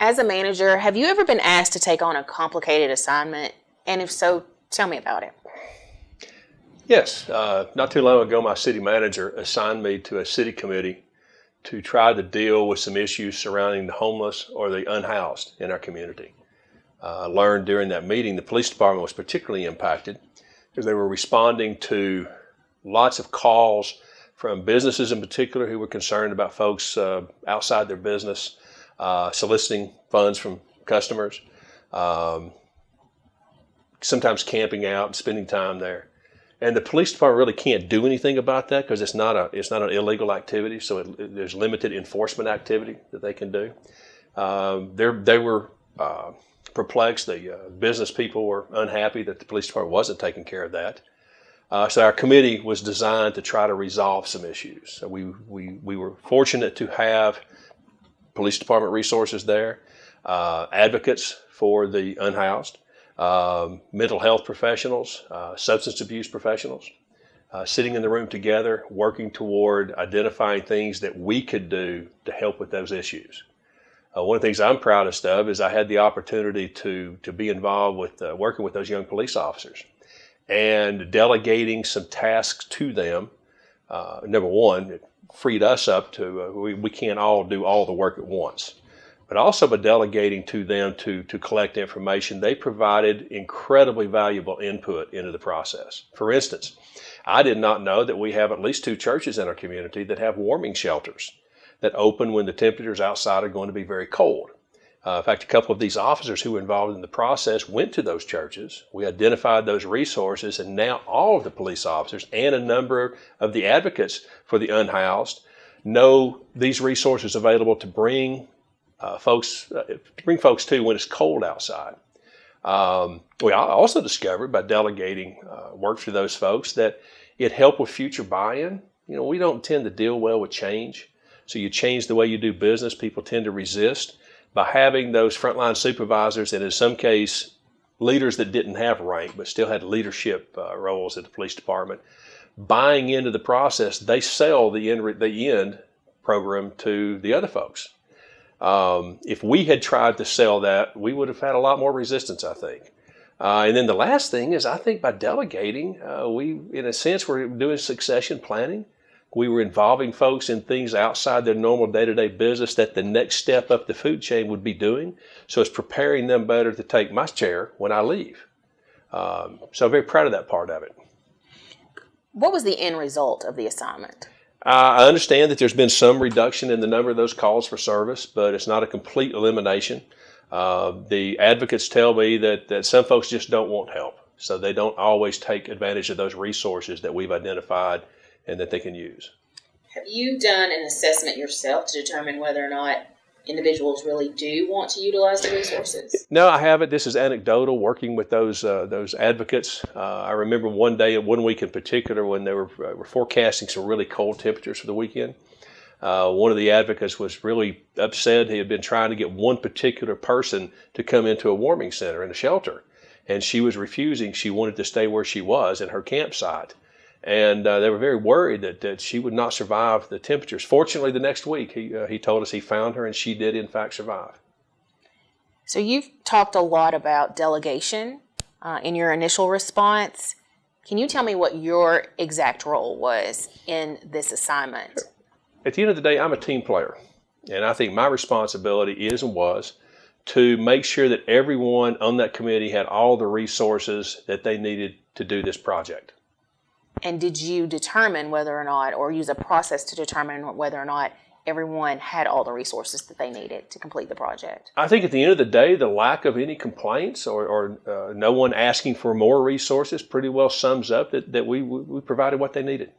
As a manager, have you ever been asked to take on a complicated assignment? And if so, tell me about it. Yes. Not too long ago, my city manager assigned me to a city committee to try to deal with some issues surrounding the homeless or the unhoused in our community. I learned during that meeting the police department was particularly impacted because they were responding to lots of calls from businesses in particular who were concerned about folks outside their business soliciting funds from customers, sometimes camping out and spending time there. And the police department really can't do anything about that because it's not an illegal activity, so there's limited enforcement activity that they can do. They were perplexed. The business people were unhappy that the police department wasn't taking care of that. So our committee was designed to try to resolve some issues. So we were fortunate to have police department resources there, advocates for the unhoused, mental health professionals, substance abuse professionals, sitting in the room together, working toward identifying things that we could do to help with those issues. One of the things I'm proudest of is I had the opportunity to be involved with working with those young police officers and delegating some tasks to them. Number one, it freed us up to, we can't all do all the work at once. But also by delegating to them to collect information, they provided incredibly valuable input into the process. For instance, I did not know that we have at least 2 churches in our community that have warming shelters that open when the temperatures outside are going to be very cold. In fact, a couple of these officers who were involved in the process went to those churches. We identified those resources, and now all of the police officers and a number of the advocates for the unhoused know these resources available to bring folks to when it's cold outside. We also discovered by delegating work to those folks that it helped with future buy-in. You know, we don't tend to deal well with change. So you change the way you do business, people tend to resist. By having those frontline supervisors and in some case leaders that didn't have rank but still had leadership roles at the police department, buying into the process, they sell the end program to the other folks. If we had tried to sell that, we would have had a lot more resistance, I think. And then the last thing is, I think by delegating, we, in a sense, we're doing succession planning. We were involving folks in things outside their normal day-to-day business that the next step up the food chain would be doing. So it's preparing them better to take my chair when I leave. So I'm very proud of that part of it. What was the end result of the assignment? I understand that there's been some reduction in the number of those calls for service, but it's not a complete elimination. The advocates tell me that some folks just don't want help, so they don't always take advantage of those resources that we've identified and that they can use. Have you done an assessment yourself to determine whether or not individuals really do want to utilize the resources? No, I haven't. This is anecdotal, working with those advocates. I remember one week in particular when they were forecasting some really cold temperatures for the weekend. One of the advocates was really upset. He had been trying to get one particular person to come into a warming center in a shelter, and she was refusing. She wanted to stay where she was in her campsite. And they were very worried that she would not survive the temperatures. Fortunately, the next week, he told us he found her, and she did, in fact, survive. So you've talked a lot about delegation in your initial response. Can you tell me what your exact role was in this assignment? At the end of the day, I'm a team player. And I think my responsibility is and was to make sure that everyone on that committee had all the resources that they needed to do this project. And did you determine whether or not, or use a process to determine whether or not everyone had all the resources that they needed to complete the project? I think at the end of the day, the lack of any complaints or no one asking for more resources pretty well sums up that we provided what they needed.